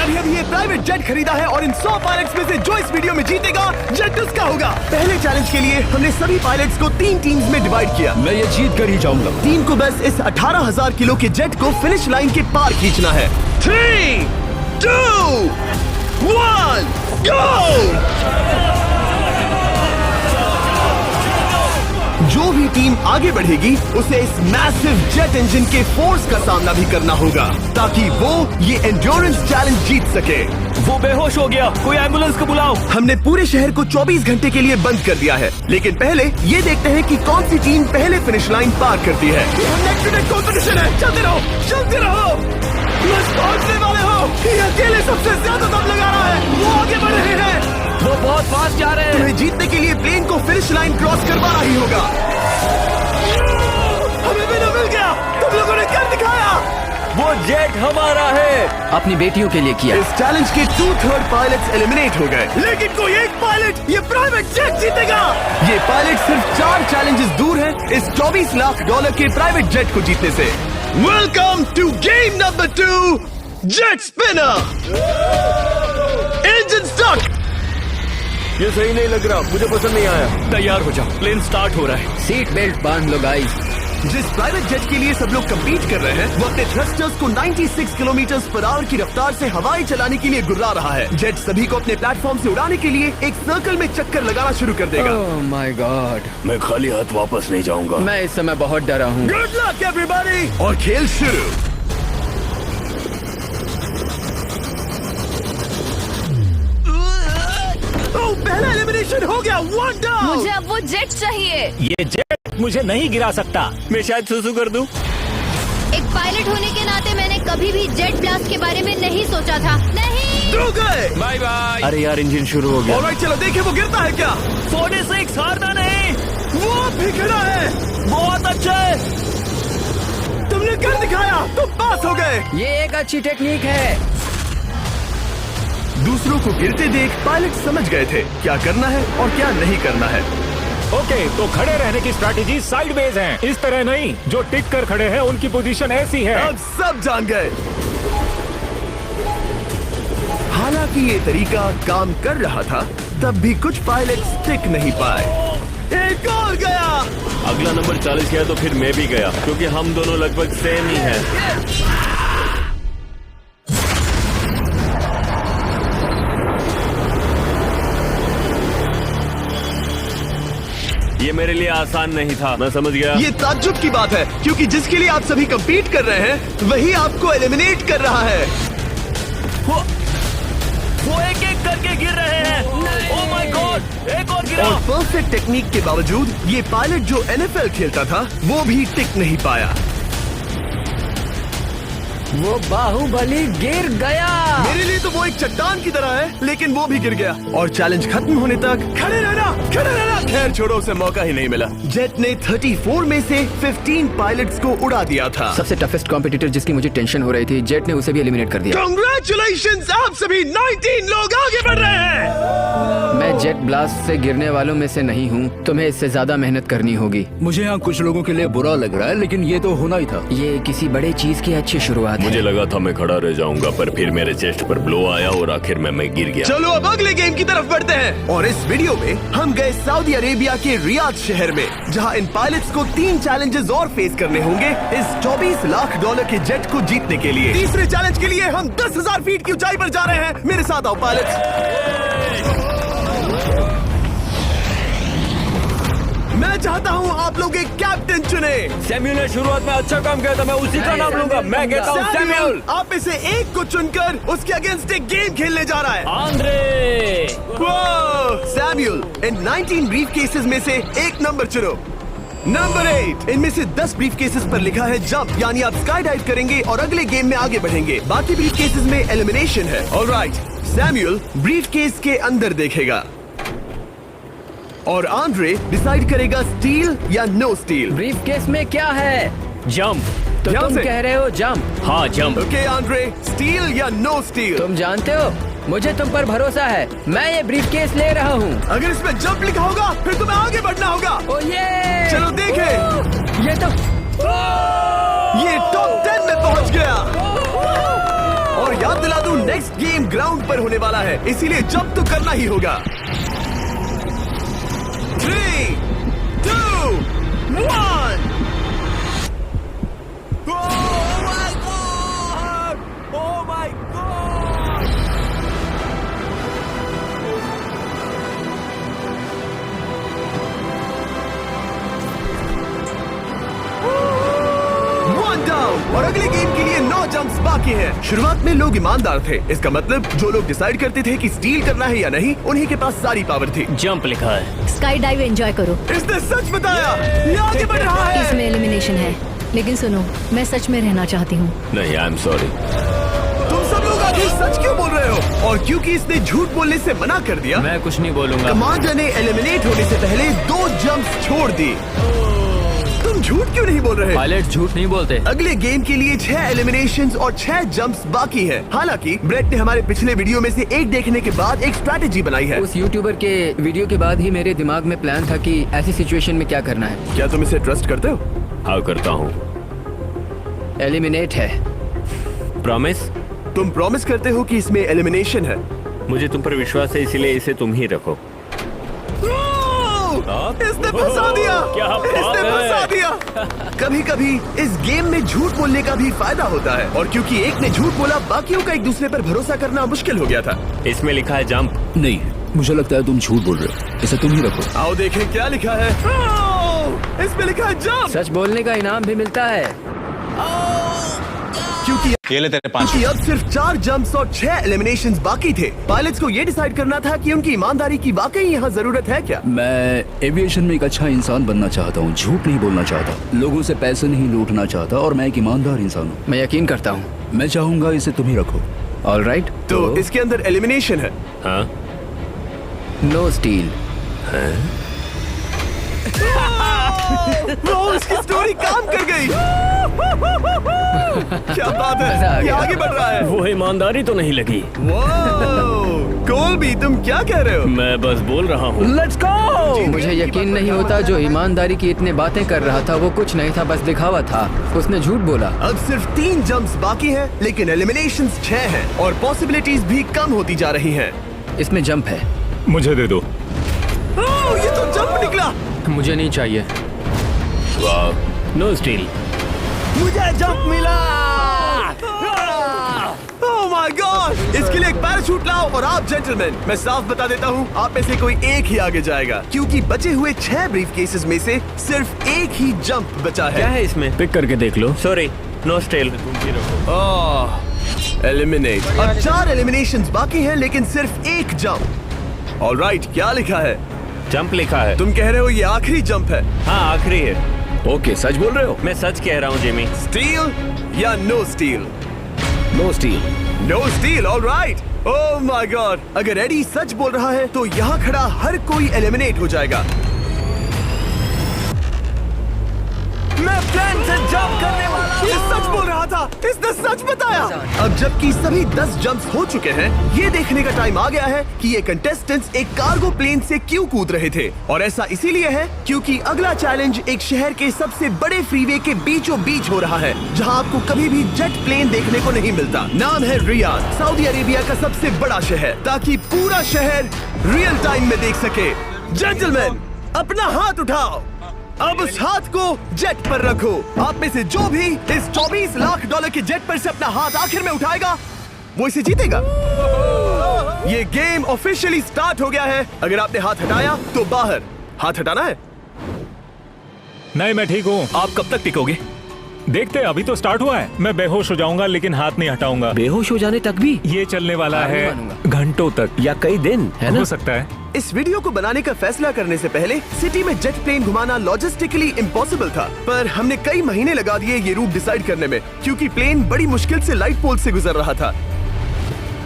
अभी अभी ये प्राइवेट जेट खरीदा है और इन 100 पायलट्स में से जो इस वीडियो में जीतेगा जेट उसका होगा। पहले चैलेंज के लिए हमने सभी पायलट्स को 3 टीम्स में डिवाइड किया। मैं ये जीत कर ही जाऊंगा। टीम को बस इस 18,000 किलो के जेट को फिनिश लाइन के पार खींचना है। 3, 2, 1, गो! जो भी टीम आगे बढ़ेगी उसे इस मैसिव जेट इंजन के फोर्स का सामना भी करना होगा ताकि वो ये एंड्योरेंस चैलेंज जीत सके। वो बेहोश हो गया, कोई एम्बुलेंस को बुलाओ। हमने पूरे शहर को 24 घंटे के लिए बंद कर दिया है, लेकिन पहले ये देखते हैं कि कौन सी टीम पहले फिनिश लाइन पार करती है। नेक टू नेक कंपटीशन है, चलते रहो, चलते रहो। बस पहुंचने वाले हो। ये अकेले सबसे ज्यादा दम लगा रहा है, वो आगे बढ़ रहे हैं। वो बहुत फास्ट जा रहे हैं। तुम्हें जीतने के लिए प्लेन को फिनिश लाइन क्रॉस करवाना ही होगा। हमें भी न मिल गया, तुम लोगों ने कर दिखाया। वो जेट हमारा है। अपनी बेटियों के लिए किया। इस चैलेंज के 2/3 पायलट्स एलिमिनेट हो गए, लेकिन कोई एक पायलट ये प्राइवेट जेट जीतेगा। ये पायलट सिर्फ 4 चैलेंजेस दूर है इस $24 लाख के प्राइवेट जेट को जीतने से। Welcome to game number 2, jet spinner. Engine stuck. ये सही नहीं लग रहा, मुझे पसंद नहीं आया। तैयार हो जाओ, प्लेन स्टार्ट हो रहा है। सीट बेल्ट बांध लो गाइस। जिस प्राइवेट जेट के लिए सब लोग कम्पीट कर रहे हैं वो अपने थ्रस्टर्स को 96 किलोमीटर पर आवर की रफ्तार से हवाई चलाने के लिए गुर्रा रहा है। जेट सभी को अपने प्लेटफॉर्म से उड़ाने के लिए एक सर्कल में चक्कर लगाना शुरू कर देगा। ओह माय गॉड, मैं खाली हाथ वापस नहीं जाऊंगा। मैं इस समय बहुत डरा हूँ। Good luck everybody. और खेल शुरू। पहला एलिमिनेशन हो गया, 1 डाउन। मुझे अब वो जेट चाहिए। ये जेट मुझे नहीं गिरा सकता। मैं शायद सुसु कर दूं। एक पायलट होने के नाते मैंने कभी भी जेट ब्लास्ट के बारे में नहीं सोचा था। नहीं। 2 गए। Bye bye. अरे यार, इंजन शुरू हो गया। ऑलराइट, चलो देखें वो गिरता है क्या। 46 हारना नहीं। वो भी खड़ा है। बहुत अच्छा है। तुमने कर दिखाया, तुम पास हो गए। ये एक अच्छी टेक्निक है। दूसरों को गिरते देख पायलट समझ गए थे क्या करना है और क्या नहीं करना है। ओके, तो खड़े रहने की स्ट्रैटेजी साइडवेज है, इस तरह नहीं। जो टिक कर खड़े हैं उनकी पोजीशन ऐसी है। अब सब जान गए। हालांकि ये तरीका काम कर रहा था, तब भी कुछ पायलट टिक नहीं पाए। एक और गया। अगला नंबर 40 गया तो फिर मैं भी गया, क्योंकि हम दोनों लगभग सेम ही हैं। ये मेरे लिए आसान नहीं था, मैं समझ गया। ये ताज्जुब की बात है, क्योंकि जिसके लिए आप सभी कंपीट कर रहे हैं वही आपको एलिमिनेट कर रहा है। वो एक एक करके गिर रहे हैं। ओह माय गॉड, एक और गिरा। और परफेक्ट टेक्निक के बावजूद ये पायलट जो NFL खेलता था वो भी टिक नहीं पाया। वो बाहुबली गिर गया। मेरे लिए तो वो एक चट्टान की तरह है, लेकिन वो भी गिर गया। और चैलेंज खत्म होने तक खड़े रहना, खड़े रहना। खैर छोड़ो, उसे मौका ही नहीं मिला। जेट ने 34 में से 15 पायलट्स को उड़ा दिया था। सबसे टफेस्ट कॉम्पिटिटर जिसकी मुझे टेंशन हो रही थी, जेट ने उसे भी एलिमिनेट कर दिया। कांग्रेचुलेशंस, आप सभी 19 लोग आगे बढ़ रहे हैं। मैं जेट ब्लास्ट से गिरने वालों में से नहीं हूँ, तुम्हें इससे ज्यादा मेहनत करनी होगी। मुझे यहाँ कुछ लोगों के लिए बुरा लग रहा है, लेकिन ये तो होना ही था। ये किसी बड़े चीज की अच्छी शुरुआत है। मुझे लगा था मैं खड़ा रह जाऊंगा, पर फिर मेरे चेस्ट पर ब्लो आया और आखिर में मैं गिर गया। चलो अब अगले गेम की तरफ बढ़ते हैं। और इस वीडियो में हम गए सऊदी अरेबिया के रियाद शहर में, जहां इन पायलट्स को 3 चैलेंजेस और फेस करने होंगे इस $24 लाख के जेट को जीतने के लिए। तीसरे चैलेंज के लिए हम 10,000 फीट की ऊंचाई पर जा रहे हैं। मेरे साथ आओ पायलट्स। मैं चाहता हूँ आप लोग एक कैप्टन चुने। सैम्यूल ने शुरुआत में अच्छा काम किया था, मैं उसी का नाम लूंगा। मैं कहता हूँ सैम्यूल। आप में से एक को चुनकर उसके अगेंस्ट एक गेम खेलने जा रहा है। आंद्रे। सैम्यूल, इन 19 ब्रीफ केसेस में से एक नंबर चुनो। नंबर 8। इनमें से 10 ब्रीफ केसेस पर लिखा है जंप, यानी आप स्काई डाइव करेंगे और अगले गेम में आगे बढ़ेंगे। बाकी ब्रीफ केसेस में एलिमिनेशन है। ऑलराइट, सैम्यूल ब्रीफ केस के अंदर देखेगा और आंद्रे डिसाइड करेगा स्टील या नो स्टील। ब्रीफ केस में क्या है? जंप। तो तुम कह रहे हो जंप? हाँ, जंप। ओके आंद्रे, स्टील या नो स्टील? तुम जानते हो, मुझे तुम पर भरोसा है। मैं ये ब्रीफ केस ले रहा हूँ। अगर इसमें जंप लिखा होगा फिर तुम्हें आगे बढ़ना होगा। ओ ये चलो देखें। ये तो ये टॉप 10 में पहुंच गया। और याद दिला दूं, नेक्स्ट गेम ग्राउंड पर होने वाला है, इसीलिए जंप तो करना ही होगा। 3, 2, 1। और अगले गेम के लिए 9 जंप्स बाकी हैं। शुरुआत में लोग ईमानदार थे, इसका मतलब जो लोग डिसाइड करते थे कि स्टील करना है या नहीं, उन्हीं के पास सारी पावर थी। जंप लिखा है। स्काई डाइव एंजॉय करो। इसने सच बताया, ये आगे बढ़ रहा है। इसमें एलिमिनेशन है, लेकिन सुनो, मैं सच में रहना चाहती हूँ। नहीं, आई एम सॉरी। तुम सब लोग आखिर सच क्यों बोल रहे हो? और क्योंकि इसने झूठ बोलने से मना कर दिया, मैं कुछ नहीं बोलूंगा। कमांडर ने एलिमिनेट होने से पहले 2 जंप्स छोड़ दी। तुम झूठ क्यों नहीं बोल रहे? पायलट झूठ नहीं बोलते। अगले गेम के लिए 6 एलिमिनेशंस और 6 जंप्स बाकी हैं। हालांकि ब्रेट ने हमारे पिछले वीडियो में से एक देखने के बाद एक स्ट्रैटेजी बनाई है। उस यूट्यूबर के वीडियो के बाद ही मेरे दिमाग में प्लान था कि ऐसी सिचुएशन में क्या करना है। क्या तुम इसे ट्रस्ट करते हो? हाँ, करता हूँ। एलिमिनेट है। प्रॉमिस? तुम प्रॉमिस करते हो कि इसमें एलिमिनेशन है? मुझे तुम पर विश्वास है, इसीलिए इसे तुम ही रखो। इसने फंसा दिया। क्या बात इसने है। फंसा दिया। कभी कभी इस गेम में झूठ बोलने का भी फायदा होता है, और क्योंकि एक ने झूठ बोला, बाकियों का एक दूसरे पर भरोसा करना मुश्किल हो गया था। इसमें लिखा है जंप। नहीं, मुझे लगता है तुम झूठ बोल रहे हो। इसे तुम ही रखो। आओ देखें क्या लिखा है। इसमें लिखा है जंप। सच बोलने का इनाम भी मिलता है। क्योंकि अब सिर्फ 4 जंप्स और 6 एलिमिनेशंस बाकी थे। पायलट्स को ये डिसाइड करना था कि उनकी ईमानदारी की वाकई यहाँ जरूरत है क्या। मैं एविएशन में एक अच्छा इंसान बनना चाहता हूँ, झूठ नहीं बोलना चाहता, लोगों से पैसे नहीं लूटना चाहता, और मैं एक ईमानदार इंसान हूँ। मैं यकीन करता हूँ। मैं चाहूंगा इसे तुम ही रखो। All right. तो इसके अंदर एलिमिनेशन है। हाँ, नो स्टील। वो उसकी स्टोरी काम कर गई। क्या बात मजा आ है, ये गया। आगे बढ़ रहा है। वो ईमानदारी तो नहीं लगी। कोलबी, तुम क्या कह रहे हो? मैं बस बोल रहा हूँ। Let's go. मुझे यकीन नहीं होता जो ईमानदारी की इतने बातें कर रहा था वो कुछ नहीं था, बस दिखावा था। उसने झूठ बोला। अब सिर्फ 3 जंप्स बाकी हैं, लेकिन एलिमिनेशंस 6 हैं और पॉसिबिलिटीज भी कम होती जा रही हैं। इसमें जंप है। मुझे दे दो। ये तो जंप निकला। मुझे नहीं चाहिए। No steel. मुझे जंप मिला। ओह माय गॉड! इसके लिए एक पैराशूट लाओ। और आप जेंटलमैन, मैं साफ बता देता हूँ, आप में से कोई एक ही आगे जाएगा, क्योंकि बचे हुए 6 ब्रीफ केसेस में से सिर्फ एक ही जंप बचा क्या है। है इसमें? पिक करके देख लो। Sorry, no steel. तुम ही रखो। एलिमिनेट। अब 4 एलिमिनेशंस बाकी हैं, लेकिन सिर्फ एक जंप। ऑलराइट, क्या लिखा है? जंप लिखा है। तुम कह रहे हो ये आखिरी जंप है? हाँ, आखिरी है। ओके, सच बोल रहे हो? मैं सच कह रहा हूँ जिमी। स्टील या no steal? No steal. No steal. Alright. Oh my god! अगर एडी सच बोल रहा है तो यहाँ खड़ा हर कोई एलिमिनेट हो जाएगा। मैं प्लेन से जंप करने वाला हूं। ये सच बोल रहा था, इसने सच बताया। अब जबकि सभी 10 जंप्स हो चुके हैं, ये देखने का टाइम आ गया है कि ये कंटेस्टेंट्स एक कार्गो प्लेन से क्यों कूद रहे थे। और ऐसा इसीलिए है क्योंकि अगला चैलेंज एक शहर के सबसे बड़े फ्रीवे के बीचों बीच हो रहा है, जहां आपको कभी भी जेट प्लेन देखने को नहीं मिलता। नाम है रियाद, सऊदी अरेबिया का सबसे बड़ा शहर, ताकि पूरा शहर रियल टाइम में देख सके। जेंटलमैन, अपना हाथ उठाओ। अब उस हाथ को जेट पर रखो। आप में से जो भी इस $24 लाख के जेट पर से अपना हाथ आखिर में उठाएगा, वो इसे जीतेगा। ये गेम ऑफिशियली स्टार्ट हो गया है। अगर आपने हाथ हटाया तो बाहर। हाथ हटाना है। नहीं, मैं ठीक हूँ। आप कब तक टिकोगे? देखते हैं, अभी तो स्टार्ट हुआ है। मैं बेहोश हो जाऊंगा, लेकिन हाथ नहीं हटाऊंगा। बेहोश हो जाने तक भी? ये चलने वाला हार नहीं है मानूंगा। घंटों तक या कई दिन, है ना? हो सकता है। इस वीडियो को बनाने का फैसला करने से पहले सिटी में जेट प्लेन घुमाना लॉजिस्टिकली इम्पॉसिबल था, पर हमने कई महीने लगा दिए ये रूट डिसाइड करने में, क्योंकि प्लेन बड़ी मुश्किल से लाइट पोल से गुजर रहा था।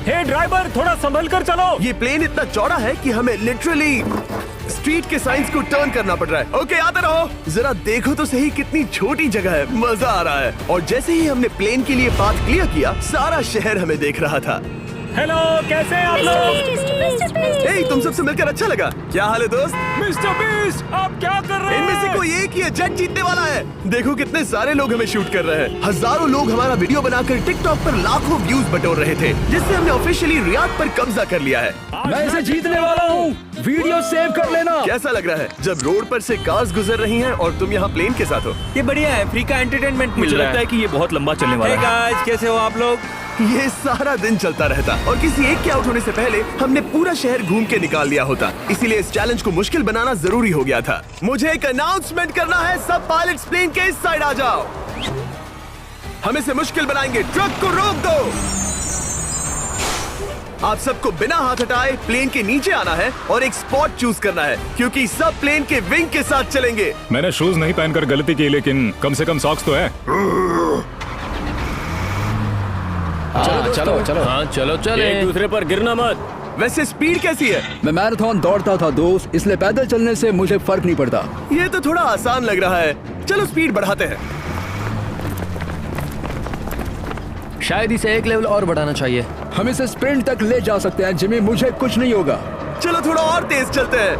हे ड्राइवर, थोड़ा संभल कर चलो। ये प्लेन इतना चौड़ा है कि हमें लिटरली स्ट्रीट के साइंस को टर्न करना पड़ रहा है। ओके, आते रहो। जरा देखो तो सही कितनी छोटी जगह है, मजा आ रहा है। और जैसे ही हमने प्लेन के लिए पाथ क्लियर किया, सारा शहर हमें देख रहा था। हेलो, कैसे हैं आप लोग? हे, तुम सबसे मिलकर अच्छा लगा। क्या हाल है दोस्त? मिस्टर बीस्ट, आप क्या कर रहे इनमें से हैं? कोई एक ही है जेट जीतने वाला है। देखो कितने सारे लोग हमें शूट कर रहे हैं। हजारों लोग हमारा वीडियो बनाकर टिकटॉक पर लाखों व्यूज बटोर रहे थे, जिससे हमने ऑफिशियली रियाद पर कब्जा कर लिया है। मैं इसे जीतने वाला हूँ। वीडियो सेव कर लेना। कैसा लग रहा है जब रोड पर से कार्स गुजर रही हैं और तुम यहाँ प्लेन के साथ हो? ये बढ़िया है, फ्री का एंटरटेनमेंट मिल मुझे रहा लगता है है। कि ये बहुत लंबा चलने वाला है। गाइस, कैसे हो आप लोग? ये सारा दिन चलता रहता और किसी एक के आउट होने से पहले हमने पूरा शहर घूम के निकाल लिया होता। इसीलिए इस चैलेंज को मुश्किल बनाना जरूरी हो गया था। मुझे एक अनाउंसमेंट करना है, सब पायलट्स प्लेन के इस साइड आ जाओ। हम इसे मुश्किल बनाएंगे, ट्रक को रोक दो। आप सबको बिना हाथ हटाए प्लेन के नीचे आना है और एक स्पॉट चूज करना है, क्योंकि सब प्लेन के विंग के साथ चलेंगे। मैंने शूज नहीं पहनकर गलती की, लेकिन कम से कम सॉक्स तो है। चलो चलो। हाँ चलो चले, एक दूसरे पर गिरना मत। वैसे स्पीड कैसी है? मैं मैराथन दौड़ता था दोस्त, इसलिए पैदल चलने से मुझे फर्क नहीं पड़ता। ये तो थोड़ा आसान लग रहा है। चलो स्पीड बढ़ाते हैं। शायद इसे एक लेवल और बढ़ाना चाहिए। हम इसे स्प्रिंट तक ले जा सकते हैं जिमी, मुझे कुछ नहीं होगा। चलो थोड़ा और तेज चलते हैं।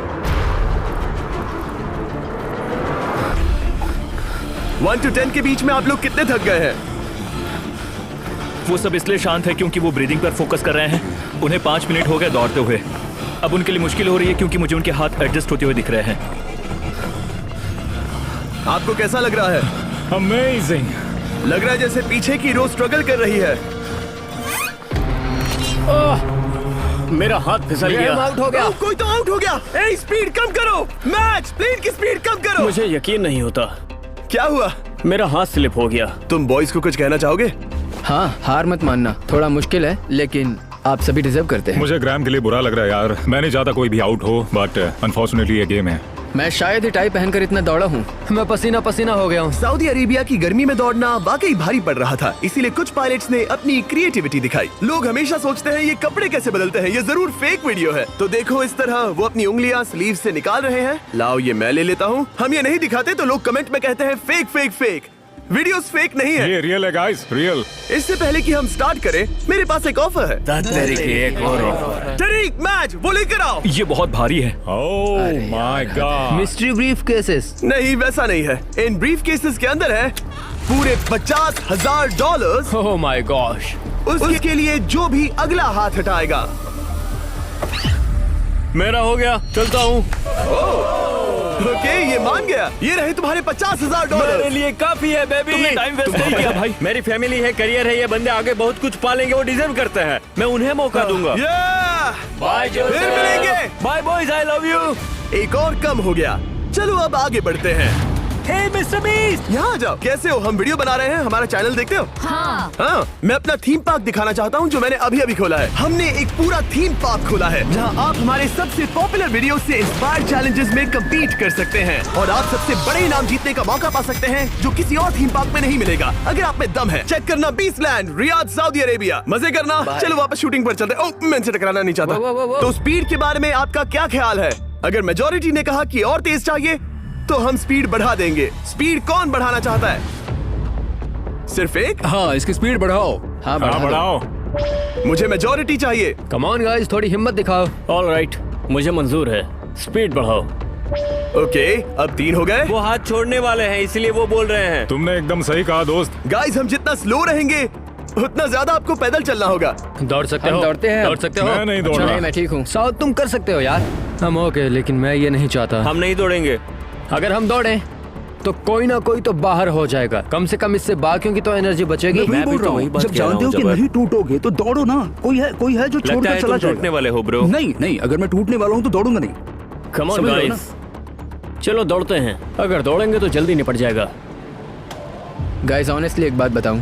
1 to 10 के बीच में आप लोग कितने थक गए हैं? वो सब इसलिए शांत है क्योंकि वो ब्रीदिंग पर फोकस कर रहे हैं। उन्हें 5 मिनट हो गए दौड़ते हुए। अब उनके लिए मुश्किल हो रही है क्योंकि मुझे उनके हाथ एडजस्ट होते हुए दिख रहे हैं। आपको कैसा लग रहा है? अमेजिंग। लग रहा है जैसे पीछे की रो स्ट्रगल कर रही है। मेरा हाथ फिसल गया। आउट हो गया। कोई तो आउट हो गया। ए, स्पीड कम करो। मैच, प्लेन की स्पीड कम करो। मुझे यकीन नहीं होता, क्या हुआ? मेरा हाथ स्लिप हो गया। तुम बॉयज को कुछ कहना चाहोगे? हाँ, हार मत मानना। थोड़ा मुश्किल है, लेकिन आप सभी डिजर्व करते हैं। मुझे ग्राम के लिए बुरा लग रहा है यार। मैं नहीं चाहता कोई भी आउट हो, बट अनफॉर्चुनेटली ये गेम है। मैं शायद ही टाई पहनकर इतना दौड़ा हूँ। मैं पसीना पसीना हो गया हूँ। सऊदी अरेबिया की गर्मी में दौड़ना वाकई भारी पड़ रहा था, इसीलिए कुछ पायलट्स ने अपनी क्रिएटिविटी दिखाई। लोग हमेशा सोचते हैं ये कपड़े कैसे बदलते हैं, ये जरूर फेक वीडियो है। तो देखो इस तरह वो अपनी उंगलियां स्लीव से निकाल रहे हैं। लाओ ये मैं ले लेता हूँ। हम ये नहीं दिखाते तो लोग कमेंट में कहते हैं fake fake fake. Videos fake नहीं है। ये रियल है गाइस, रियल। इससे पहले कि हम स्टार्ट करें, मेरे पास एक ऑफर है। एक और तरीक मैच वो लेकर आओ। ये बहुत भारी है। ओह my God. Mystery brief cases. नहीं वैसा नहीं है। इन ब्रीफ केसेस के अंदर है पूरे $50,000। Oh my gosh. उसके लिए जो भी अगला हाथ हटाएगा। मेरा हो गया, चलता हूँ। ओके, ये मान गया। ये रहे तुम्हारे $50,000। मेरे लिए काफी है बेबी। तुमने टाइम वेस्ट नहीं किया भाई। मेरी फैमिली है, करियर है, ये बंदे आगे बहुत कुछ पालेंगे, वो डिजर्व करते हैं। मैं उन्हें मौका दूंगा। बाय फिर मिलेंगे। Bye boys, I love you. एक और कम हो गया। चलो अब आगे बढ़ते हैं। हे मिस्टर बीस्ट, यहाँ आ जाओ। कैसे हो? हम वीडियो बना रहे हैं, हमारा चैनल देखते हो? हाँ, मैं अपना थीम पार्क दिखाना चाहता हूँ जो मैंने अभी अभी खोला है। हमने एक पूरा थीम पार्क खोला है जहाँ आप हमारे सबसे पॉपुलर वीडियो से इंस्पायर्ड चैलेंजेस में कम्पीट कर सकते हैं और आप सबसे बड़े इनाम जीतने का मौका पा सकते हैं जो किसी और थीम पार्क में नहीं मिलेगा। अगर आप में दम है, चेक करना बीस्टलैंड, रियाद, सऊदी अरेबिया। मजे करना। चलो वापस शूटिंग पर चलते। ओह, मैं इनसे टकराना नहीं चाहता। तो स्पीड के बारे में आपका क्या ख्याल है? अगर मेजोरिटी ने कहा कि और तेज चाहिए तो हम स्पीड बढ़ा देंगे। स्पीड कौन बढ़ाना चाहता है? सिर्फ एक? हाँ, इसकी स्पीड बढ़ाओ। हाँ, हाँ बढ़ाओ। मुझे मेजोरिटी चाहिए। कम ऑन गाइस, थोड़ी हिम्मत दिखाओ। ऑल राइट, मुझे मंजूर है। स्पीड बढ़ाओ। ओके, अब 3 हो गए। वो हाथ छोड़ने वाले हैं, इसलिए वो बोल रहे हैं। तुमने एकदम सही कहा दोस्त। गाइस, हम जितना स्लो रहेंगे उतना ज्यादा आपको पैदल चलना होगा। दौड़ सकते हो? दौड़ते हैं। दौड़ सकते हो? मैं नहीं दौड़ अच्छा, रहा। नहीं, मैं ठीक हूँ। साउथ तुम कर सकते हो यार। हम ओके, लेकिन मैं ये नहीं चाहता। हम नहीं दौड़ेंगे। अगर हम दौड़े तो कोई ना कोई तो बाहर हो जाएगा। कम से कम इससे बाकियों की तो एनर्जी बचेगी। मैं भी बोल तो रहा वही हूँ, बात जब कह रहा जानते हो हूँ, कि जबर। नहीं टूटोगे तो दौड़ो ना। कोई है जो लगता छोड़कर है चला तुम टूटने जाएगा। वाले हो ब्रो। नहीं, अगर मैं टूटने वाला हूँ तो दौड़ूंगा नहीं। कम ऑन समझ रहे हो गाइस, चलो दौड़ते हैं। अगर दौड़ेंगे तो जल्दी निपट जाएगा। गाइस, ऑनेस्टली एक बात बताऊं,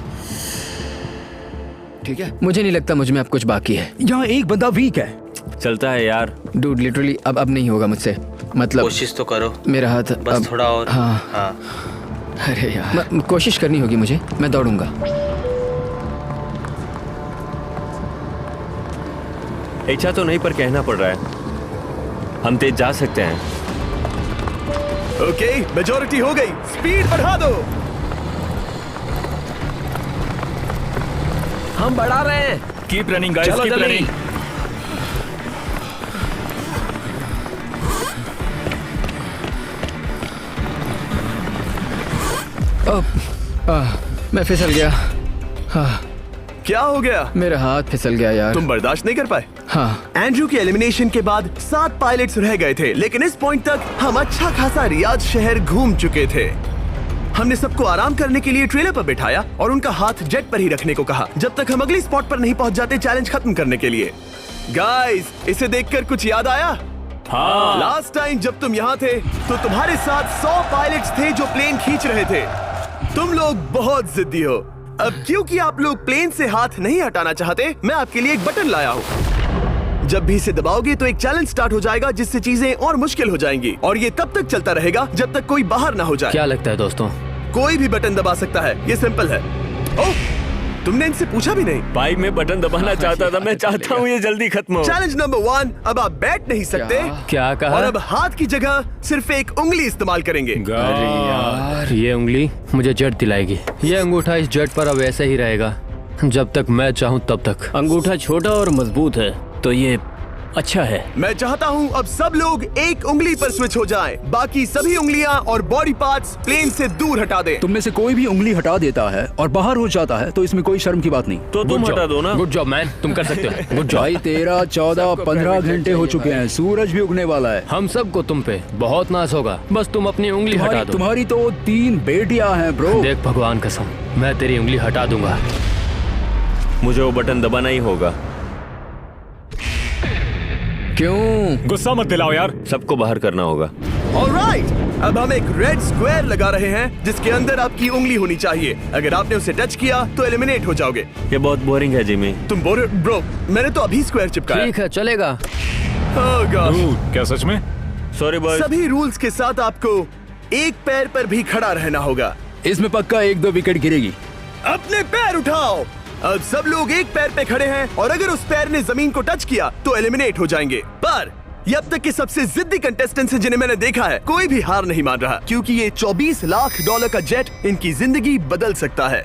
ठीक है? मुझे नहीं लगता मुझ में अब कुछ बाकी है। यहाँ एक बंदा वीक है। चलता है यार। डूड, लिटरली अब नहीं होगा मुझसे। मतलब कोशिश तो करो, मेरा हाथ बस अब, थोड़ा और। हाँ। अरे यार, कोशिश करनी होगी मुझे। मैं दौड़ूंगा। इच्छा तो नहीं पर कहना पड़ रहा है। हम तेज जा सकते हैं। ओके, मेजोरिटी हो गई। स्पीड बढ़ा दो। हम बढ़ा रहे हैं। Keep running guys, keep running. मैं फिसल गया। क्या हो गया? मेरा हाथ फिसल गया यार। तुम बर्दाश्त नहीं कर पाए? हाँ। एंड्रू के एलिमिनेशन के बाद 7 पायलट्स रह गए थे, लेकिन इस पॉइंट तक हम अच्छा खासा रियाद शहर घूम चुके थे। हमने सबको आराम करने के लिए ट्रेलर पर बिठाया और उनका हाथ जेट पर ही रखने को कहा जब तक हम अगली स्पॉट पर नहीं पहुंच जाते चैलेंज खत्म करने के लिए। गाइस, इसे देखकर कुछ याद आया? हाँ। लास्ट टाइम जब तुम यहाँ थे तो तुम्हारे साथ 100 पायलट्स थे जो प्लेन खींच रहे थे। तुम लोग बहुत जिद्दी हो। अब क्योंकि आप लोग प्लेन से हाथ नहीं हटाना चाहते, मैं आपके लिए एक बटन लाया हूँ। जब भी इसे दबाओगे तो एक चैलेंज स्टार्ट हो जाएगा जिससे चीजें और मुश्किल हो जाएंगी और ये तब तक चलता रहेगा जब तक कोई बाहर ना हो जाए। क्या लगता है दोस्तों? कोई भी बटन दबा सकता है, ये सिंपल है। ओह, तुमने इनसे पूछा भी नहीं। भाई मैं बटन दबाना चाहता था, मैं चाहता हूँ ये जल्दी खत्म हो। चैलेंज नंबर 1, अब आप बैठ नहीं सकते। क्या कहा? और अब हाथ की जगह सिर्फ एक उंगली इस्तेमाल करेंगे। अरे यार, ये उंगली मुझे जट दिलाएगी। ये अंगूठा इस जट पर अब ऐसे ही रहेगा जब तक मैं चाहूँ तब तक। अंगूठा छोटा और मजबूत है तो ये अच्छा है। मैं चाहता हूँ अब सब लोग एक उंगली पर स्विच हो जाएं। बाकी सभी उंगलियां और बॉडी पार्ट्स प्लेन से दूर हटा दें। तुम में से कोई भी उंगली हटा देता है और बाहर हो जाता है तो इसमें कोई शर्म की बात नहीं। तो तुम हटा दो ना। गुड जॉब मैन, तुम कर सकते हो। Good job. भाई 13, 14, 15 घंटे हो चुके हैं, सूरज भी उगने वाला है। हम सबको तुम पे बहुत नाज होगा, बस तुम अपनी उंगली हटा दो। तुम्हारी तो 3 बेटियां हैं ब्रो। देख भगवान कसम, मैं तेरी उंगली हटा दूंगा। मुझे वो बटन दबाना ही होगा। क्यों? गुस्सा मत दिलाओ यार। सबको बाहर करना होगा। ऑलराइट, अब हम एक रेड स्क्वायर लगा रहे हैं जिसके अंदर आपकी उंगली होनी चाहिए। अगर आपने उसे टच किया तो एलिमिनेट हो जाओगे। ये बहुत बोरिंग है जिमी। तुम बोल रहे ब्रो, मैंने तो अभी स्क्वायर चिपकाया। ठीक है, चलेगा। Oh gosh। क्या सच में? Sorry boy. सभी रूल्स के साथ आपको एक पैर पर भी खड़ा रहना होगा। इसमें पक्का 1-2 विकेट गिरेगी। अपने पैर उठाओ। अब सब लोग एक पैर पे खड़े हैं और अगर उस पैर ने जमीन को टच किया तो एलिमिनेट हो जाएंगे। पर ये अब तक के सबसे जिद्दी कंटेस्टेंट्स हैं जिन्हें मैंने देखा है। कोई भी हार नहीं मान रहा क्योंकि ये $24 लाख का जेट इनकी जिंदगी बदल सकता है।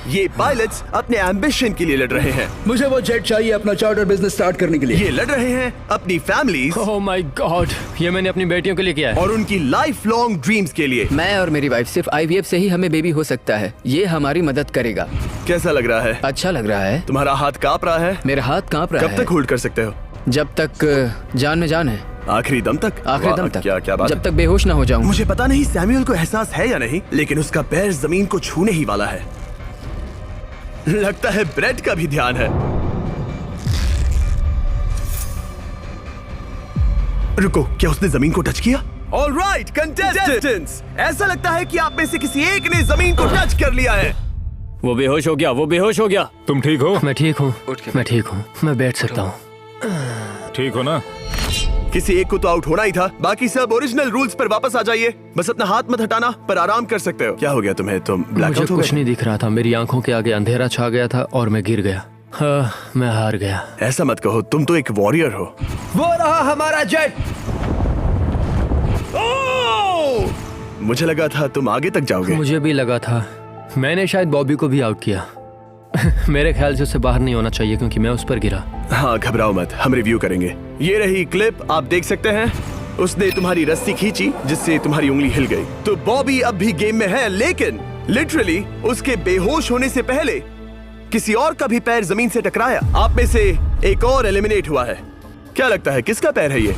ये पायलट्स अपने एम्बिशन के लिए लड़ रहे हैं। मुझे वो जेट चाहिए अपना चार्टर बिजनेस स्टार्ट करने के लिए। ये लड़ रहे हैं अपनी फैमिलीज ओह माय गॉड, ये मैंने अपनी बेटियों के लिए किया है। और उनकी लाइफ लॉन्ग ड्रीम्स के लिए। मैं और मेरी वाइफ सिर्फ IVF से ही हमें बेबी हो सकता है। ये हमारी मदद करेगा। कैसा लग रहा है? अच्छा लग रहा है। तुम्हारा हाथ कांप रहा है? मेरा हाथ कांप रहा कब है। तक होल्ड कर सकते हो? जब तक जान में जान है। आखिरी दम तक? आखिरी दम वाह, तक। क्या बात जब है। तक बेहोश ना हो जाऊं। मुझे पता नहीं सैमुअल को एहसास है या नहीं, लेकिन उसका पैर जमीन को छूने ही वाला है। लगता है ब्रेड का भी ध्यान है। रुको, क्या उसने जमीन को टच किया? ऑलराइट कंटेस्टेंट्स, ऐसा लगता है कि आप में से किसी एक ने जमीन को टच कर लिया है। वो बेहोश हो गया, वो बेहोश हो गया। तुम ठीक हो? मैं ठीक हूँ, मैं ठीक हूँ, मैं बैठ सकता हूँ। ठीक हो ना? किसी एक को तो आउट होना ही था। बाकी सब ओरिजिनल रूल्स पर वापस आ जाइए। बस अपना हाथ मत हटाना, पर आराम कर सकते हो। क्या हो गया तुम्हें? तुम मुझे ब्लैकआउट हो कुछ गए? नहीं दिख रहा था, मेरी आंखों के आगे अंधेरा छा गया था और मैं गिर गया। हाँ, मैं हार गया। ऐसा मत कहो, तुम तो एक वॉरियर हो। वो रहा हमारा जेट। मुझे लगा था तुम आगे तक जाओगे। मुझे भी लगा था। मैंने शायद बॉबी को भी आउट किया। मेरे ख्याल से उसे बाहर नहीं होना चाहिए क्योंकि मैं उस पर गिरा। हाँ, घबराओ मत, हम रिव्यू करेंगे। ये रही क्लिप, आप देख सकते हैं। उसने तुम्हारी रस्सी खींची जिससे तुम्हारी उंगली हिल गई। तो बॉबी अब भी गेम में है, लेकिन लिटरली उसके बेहोश होने से पहले किसी और का भी पैर जमीन से टकराया। आप में से एक और एलिमिनेट हुआ है। क्या लगता है किसका पैर है ये?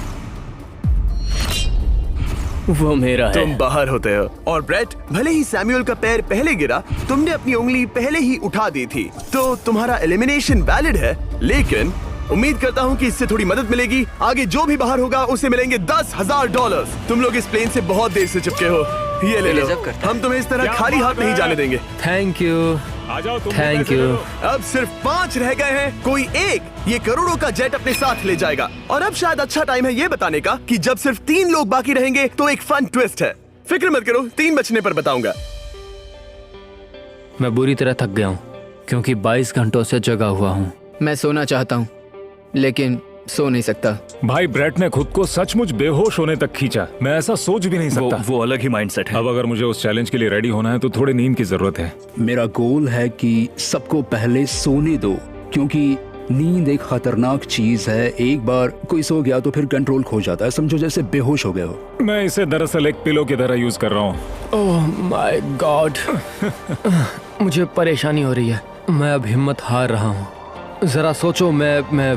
वो मेरा है। तुम बाहर होते हो। और ब्रेट, भले ही सैमुअल का पैर पहले गिरा, तुमने अपनी उंगली पहले ही उठा दी थी, तो तुम्हारा एलिमिनेशन वैलिड है। लेकिन उम्मीद करता हूँ कि इससे थोड़ी मदद मिलेगी। आगे जो भी बाहर होगा उसे मिलेंगे $10,000। तुम लोग इस प्लेन से बहुत देर से चिपके हो, ये ले लो। हम तुम्हें इस तरह खाली हाथ नहीं जाने देंगे। थैंक यू, आ जाओ तुम। Thank you. अब सिर्फ 5 रह गए हैं। कोई एक ये करोड़ों का जेट अपने साथ ले जाएगा। और अब शायद अच्छा टाइम है ये बताने का कि जब सिर्फ 3 लोग बाकी रहेंगे तो एक फन ट्विस्ट है। फिक्र मत करो, 3 बचने पर बताऊंगा। मैं बुरी तरह थक गया हूँ क्योंकि 22 घंटों से जगा हुआ हूँ। मैं सोना चाहता हूँ लेकिन सो नहीं सकता। भाई ब्रेट ने खुद को सचमुच बेहोश होने तक खींचा। मैं ऐसा सोच भी नहीं सकता। वो अलग ही माइंडसेट है। अब अगर मुझे उस चैलेंज के लिए रेडी होना है तो थोड़ी नींद की जरूरत है। मेरा गोल है कि सबको पहले सोने दो, क्योंकि नींद एक खतरनाक चीज है। एक बार कोई सो गया तो फिर कंट्रोल खो जाता है, समझो जैसे बेहोश हो गए हो। मैं इसे दरअसल एक पिलो की तरह यूज कर रहा हूँ। ओह माय गॉड, मुझे परेशानी हो रही है। मैं अब हिम्मत हार रहा हूँ। जरा सोचो, मैं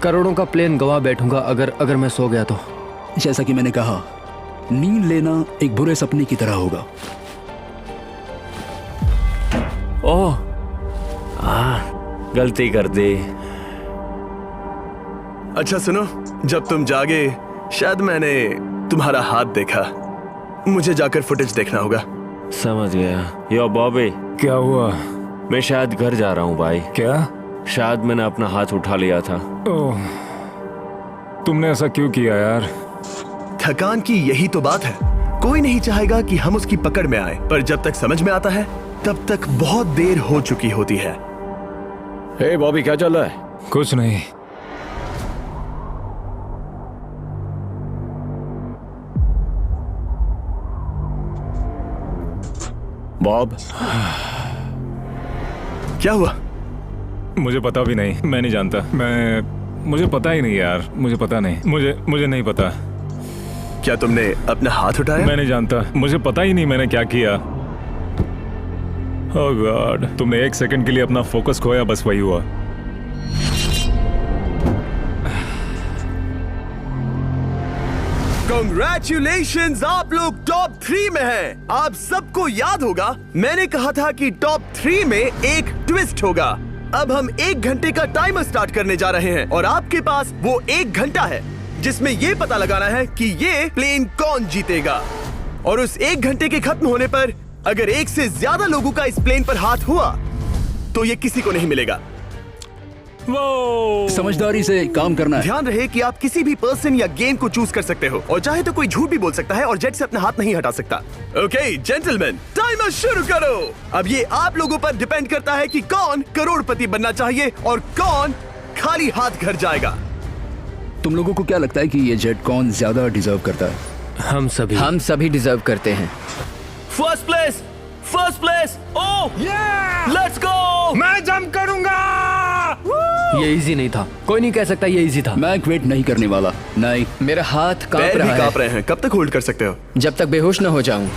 करोड़ों का प्लेन गवा बैठूंगा अगर मैं सो गया तो। जैसा कि मैंने कहा, नींद लेना एक बुरे सपने की तरह होगा। ओह, गलती कर दी। अच्छा सुनो, जब तुम जागे शायद मैंने तुम्हारा हाथ देखा। मुझे जाकर फुटेज देखना होगा। समझ गया। यो बॉबी, क्या हुआ? मैं शायद घर जा रहा हूँ भाई। क्या? शायद मैंने अपना हाथ उठा लिया था। ओह, तुमने ऐसा क्यों किया यार? थकान की यही तो बात है। कोई नहीं चाहेगा कि हम उसकी पकड़ में आए, पर जब तक समझ में आता है तब तक बहुत देर हो चुकी होती है। हे बॉबी, क्या चल रहा है? कुछ नहीं। बॉब, क्या हुआ? मुझे पता भी नहीं, मैं नहीं जानता। मुझे पता ही नहीं यार, मुझे पता नहीं, मुझे नहीं पता। क्या तुमने अपना हाथ उठाया? मैं नहीं जानता, मुझे पता ही नहीं मैंने क्या किया। ओह गॉड, तुमने एक सेकंड के लिए अपना फोकस खोया, बस वही हुआ। Congratulations, आप लोग टॉप 3 में हैं। आप सबको याद होगा मैंने कहा था कि टॉप 3 में एक ट्विस्ट होगा। अब हम 1 घंटे का टाइमर स्टार्ट करने जा रहे हैं और आपके पास वो 1 घंटा है जिसमें ये पता लगाना है कि ये प्लेन कौन जीतेगा। और उस 1 घंटे के खत्म होने पर अगर 1 से ज्यादा लोगों का इस प्लेन पर हाथ हुआ तो ये किसी को नहीं मिलेगा। समझदारी से काम करना है। ध्यान रहे कि आप किसी भी पर्सन या गेम को चूज कर सकते हो और चाहे तो कोई झूठ भी बोल सकता है और जेट से अपना हाथ नहीं हटा सकता। ओके जेंटलमैन, टाइमर शुरू करो। अब ये आप लोगों पर डिपेंड करता है कि कौन करोड़पति बनना चाहिए और कौन खाली हाथ घर जाएगा। तुम लोगों को क्या लगता है कि ये जेट कौन ज्यादा डिजर्व करता है? हम सभी डिजर्व करते हैं। First place. Oh let's go. मैं जंप करूंगा। ये इजी नहीं था, कोई नहीं कह सकता ये इजी था। मैं क्विट नहीं करने वाला। नहीं, मेरा हाथ कांप पैर रहा भी है। कांप रहे हैं। कब तक होल्ड कर सकते हो? जब तक बेहोश न हो जाऊं।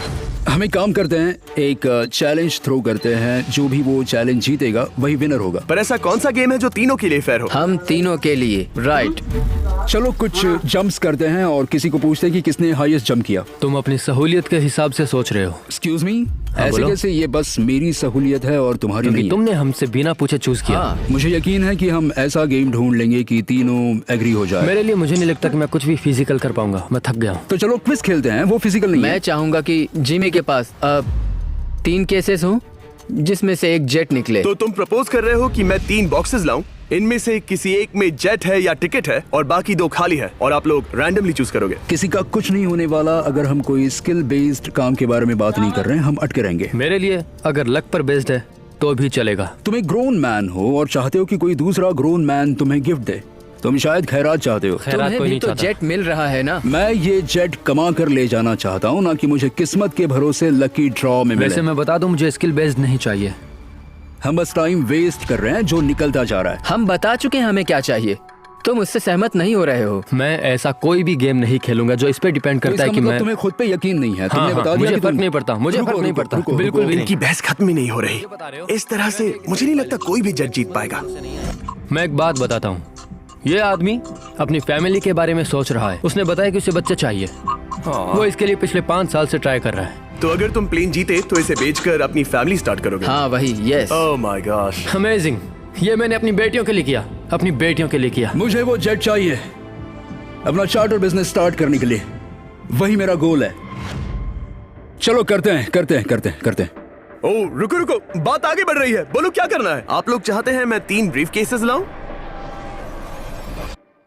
हम एक काम करते हैं, एक चैलेंज थ्रो करते हैं। जो भी वो चैलेंज जीतेगा वही विनर होगा। पर ऐसा कौन सा गेम है जो तीनों के लिए फेयर हो? हम तीनों के लिए। राइट। चलो कुछ जंप्स करते हैं और किसी को पूछते हैं कि किसने हाईएस्ट जंप किया। तुम अपनी सहूलियत के हिसाब से सोच रहे हो। एक्सक्यूज मी, ऐसे बोलो। कैसे? ये बस मेरी सहूलियत है और तुम्हारी क्योंकि नहीं है। तुमने हमसे बिना पूछे चूज किया। हाँ, मुझे यकीन है कि हम ऐसा गेम ढूंढ लेंगे कि तीनों एग्री हो जाए। मेरे लिए मुझे नहीं लगता कि मैं कुछ भी फिजिकल कर पाऊंगा, मैं थक गया हूँ। तो चलो क्विज खेलते हैं। वो फिजिकल नहीं मैं है। चाहूंगा कि जिमी के पास 3 केसेस हों जिसमें से एक जेट निकले। तो तुम प्रपोज कर रहे हो कि मैं 3 बॉक्सेस लाऊं, इनमें से किसी एक में जेट है या टिकट है और बाकी 2 खाली है और आप लोग रैंडमली चूज करोगे। किसी का कुछ नहीं होने वाला। अगर हम कोई स्किल बेस्ड काम के बारे में बात नहीं कर रहे हैं, हम अटके रहेंगे। मेरे लिए अगर लक पर बेस्ड है तो भी चलेगा। तुम एक ग्रोन मैन हो और चाहते हो कि कोई दूसरा ग्रोन मैन तुम्हें गिफ्ट दे। तुम शायद खैरात चाहते हो। खैरात तुम्हें कोई भी नहीं तो चाहता। जेट मिल रहा है ना। मैं ये जेट कमा कर ले जाना चाहता हूँ, ना कि मुझे किस्मत के भरोसे लकी ड्रॉ में वैसे मिले। मैं बता दूं, मुझे स्किल बेस्ड नहीं चाहिए। हम बस टाइम वेस्ट कर रहे हैं जो निकलता जा रहा है। हम बता चुके हैं हमें क्या चाहिए। तुम उससे सहमत नहीं हो रहे हो। मैं ऐसा कोई भी गेम नहीं खेलूंगा जो इस पे डिपेंड तो करता है इसका कि मतलब मैं तुम्हें खुद पे यकीन नहीं है। तुमने बता दिया मुझे कि फर्क तुम- नहीं पड़ता, मुझे रुको, फर्क नहीं रुको, पड़ता, रुको, बिल्कुल भी नहीं। इनकी बहस खत्म ही नहीं हो रही। इस तरह से मुझे नहीं लगता कोई भी जेट जीत पाएगा। मैं एक बात बताता हूँ, ये आदमी अपनी फैमिली के बारे में सोच रहा है। उसने बताया कि उसे बच्चे चाहिए। वो इसके लिए पिछले 5 साल से ट्राई कर रहा है। तो अगर तुम प्लेन जीते तो इसे बेचकर अपनी फैमिली स्टार्ट करोगे? हाँ वही, yes. Oh my gosh, amazing. ये मैंने अपनी बेटियों के लिए किया, अपनी बेटियों के लिए किया। मुझे वो जेट चाहिए अपना चार्टर बिजनेस स्टार्ट करने के लिए। वही मेरा गोल है। चलो करते हैं। ओह रुको, बात आगे बढ़ रही है। बोलो क्या करना है? आप लोग चाहते हैं मैं 3 ब्रीफ केसेस लाऊं?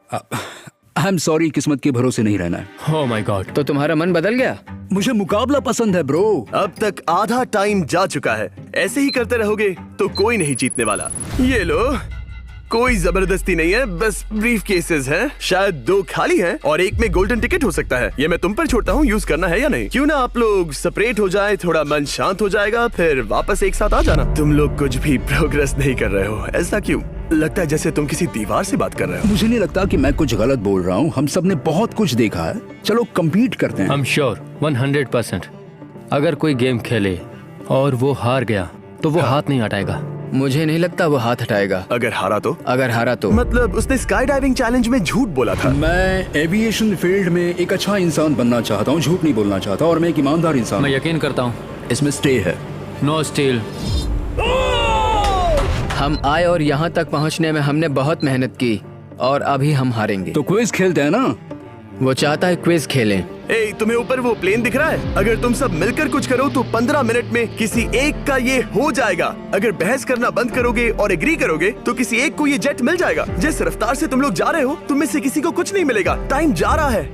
आई एम सॉरी, किस्मत के भरोसे नहीं रहना है। ओह माय गॉड। तो तुम्हारा मन बदल गया? मुझे मुकाबला पसंद है ब्रो। अब तक आधा टाइम जा चुका है। ऐसे ही करते रहोगे तो कोई नहीं जीतने वाला। ये लो, कोई जबरदस्ती नहीं है, बस ब्रीफ केसेस हैं। शायद 2 खाली हैं और एक में गोल्डन टिकट हो सकता है। ये मैं तुम पर छोड़ता हूँ, यूज करना है या नहीं। क्यों ना आप लोग सेपरेट हो जाए, थोड़ा मन शांत हो जाएगा, फिर वापस एक साथ आ जाना। तुम लोग कुछ भी प्रोग्रेस नहीं कर रहे हो, ऐसा क्यों? लगता है जैसे तुम किसी दीवार से बात कर रहे हो। मुझे नहीं लगता कि मैं कुछ गलत बोल रहा हूँ। हम सब ने बहुत कुछ देखा है। चलो कम्पीट करते हैं। I am sure 100%। अगर कोई गेम खेले और वो हार गया तो वो हाथ नहीं हटाएगा। मुझे नहीं लगता वो हाथ हटाएगा। अगर हारा तो? अगर हारा तो मतलब उसने स्काई डाइविंग चैलेंज में झूठ बोला था। मैं एविएशन फील्ड में एक अच्छा इंसान बनना चाहता हूँ, झूठ नहीं बोलना चाहता, और मैं एक ईमानदार इंसान मैं हूँ। यकीन करता हूँ। इसमें स्टे है। No steal. हम आए और यहाँ तक पहुँचने में हमने बहुत मेहनत की और अभी हम हारेंगे। तो क्विज खेलते हैं ना? वो चाहता है क्विज खेलें। ए, तुम्हें ऊपर वो प्लेन दिख रहा है? अगर तुम सब मिलकर कुछ करो तो 15 मिनट में किसी एक का ये हो जाएगा। अगर बहस करना बंद करोगे और एग्री करोगे तो किसी एक को ये जेट मिल जाएगा। जिस रफ्तार से तुम लोग जा रहे हो, तुम में से किसी को कुछ नहीं मिलेगा। टाइम जा रहा है।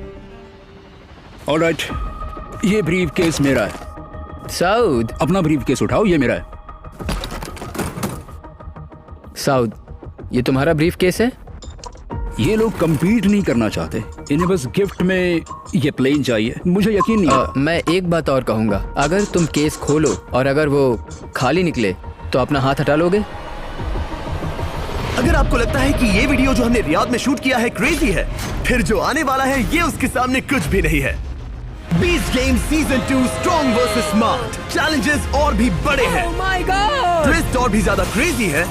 ऑलराइट, ये ब्रीफ केस मेरा है। साउद, अपना ब्रीफ केस उठाओ, ये मेरा है। साउद, ये तुम्हारा ब्रीफ केस है? ये लोग compete नहीं करना चाहते, इन्हें बस गिफ्ट में ये प्लेन चाहिए। मुझे यकीन नहीं है। मैं एक बात और कहूँगा, अगर तुम केस खोलो और अगर वो खाली निकले तो अपना हाथ हटा लोगे? अगर आपको लगता है कि ये वीडियो जो हमने रियाद में शूट किया है क्रेजी है, फिर जो आने वाला है ये उसके सामने कुछ भी नहीं है। Beast game season 2 strong versus smart. Challenges और भी बड़े हैं। ट्विस्ट और भी ज्यादा क्रेजी है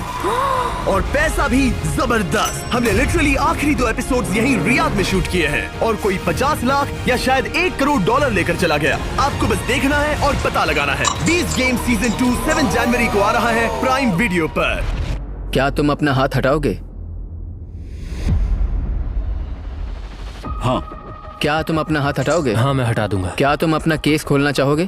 और पैसा भी जबरदस्त। हमने लिटरली आखिरी 2 एपिसोड्स यहीं रियाद में शूट किए हैं और कोई 50 लाख या शायद $1 करोड़ लेकर चला गया। आपको बस देखना है और पता लगाना है। बीस्ट गेम सीजन 2 7 जनवरी को आ रहा है प्राइम वीडियो पर। क्या तुम अपना हाथ हटाओगे? हाँ। क्या तुम अपना हाथ हटाओगे? हाँ, मैं हटा दूंगा। क्या तुम अपना केस खोलना चाहोगे?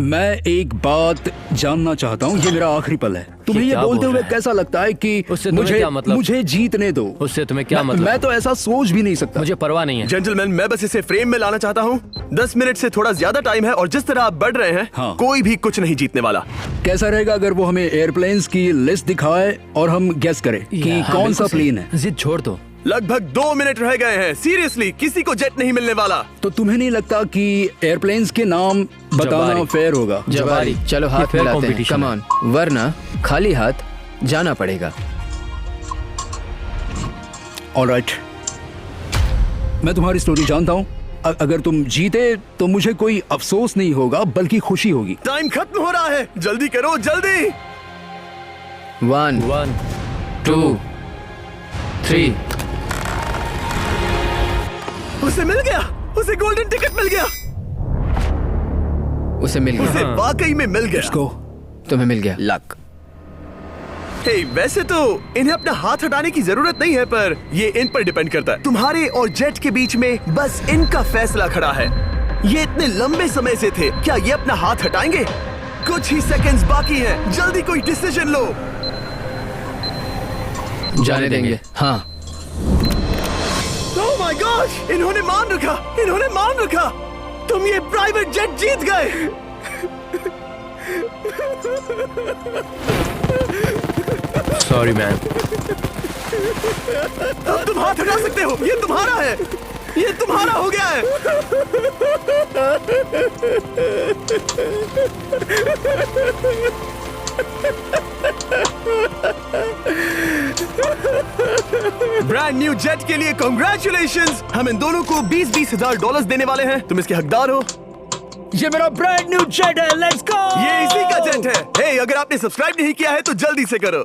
मैं एक बात जानना चाहता हूँ, ये मेरा आखिरी पल है। तुम्हें ये क्या बोलते बोल हुए रहा है? कैसा लगता है कि उससे तुम्हें मुझे क्या मतलब? मुझे जीतने दो। उससे तुम्हें क्या मतलब? मैं तो ऐसा सोच भी नहीं सकता। मुझे परवाह नहीं है। जेंटलमैन, मैं बस इसे फ्रेम में लाना चाहता हूँ। 10 मिनट से थोड़ा ज्यादा टाइम है और जिस तरह आप बढ़ रहे हैं, हाँ। कोई भी कुछ नहीं जीतने वाला। कैसा रहेगा अगर वो हमें एयरप्लेन्स की लिस्ट दिखाए और हम गेस करें कि हाँ, कौन बिल्कुल सा सही। प्लेन है? जिद छोड़ दो। लगभग 2 मिनट रह गए हैं। सीरियसली, किसी को जेट नहीं मिलने वाला। तो तुम्हें नहीं लगता कि एयरप्लेन्स के नाम बताना जवारी। फेयर होगा? जवारी। चलो ये हाथ fair मिलाते हैं। competition कम ऑन, वरना खाली हाथ जाना पड़ेगा। ऑलराइट, मैं तुम्हारी स्टोरी जानता हूँ। अगर तुम जीते तो मुझे कोई अफसोस नहीं होगा बल्कि खुशी होगी। टाइम खत्म हो रहा है, जल्दी करो, जल्दी। 1 1 2 3। उसे मिल गया, उसे गोल्डन टिकट मिल गया। उसे मिल गया। उसे वाकई में मिल गया। इसको तुम्हें मिल गया। लक। हे, वैसे तो इन्हें अपना हाथ हटाने की जरूरत नहीं है, पर ये इन पर डिपेंड करता है। तुम्हारे और जेट के बीच में बस इनका फैसला खड़ा है। ये इतने लंबे समय से थे, क्या ये अपना हाथ हटाएंगे? कुछ ही सेकंड्स बाकी हैं, जल्दी कोई डिसीजन लो। जाने देंगे। हाँ। ओह माय गॉश, इन्होंने मान रखा, इन्होंने मान रखा। तुम ये प्राइवेट जेट जीत गए। Sorry man. अब तुम हाथ हटा सकते हो, ये तुम्हारा है, ये तुम्हारा हो गया है। ब्रांड न्यू जेट के लिए कांग्रेचुलेशंस। हम इन दोनों को 20-20 हजार $20 देने वाले हैं। तुम इसके हकदार हो। ये मेरा ब्रांड न्यू जेट है, लेट्स गो। ये इसी का जेट है। हे, अगर आपने सब्सक्राइब नहीं किया है तो जल्दी से करो।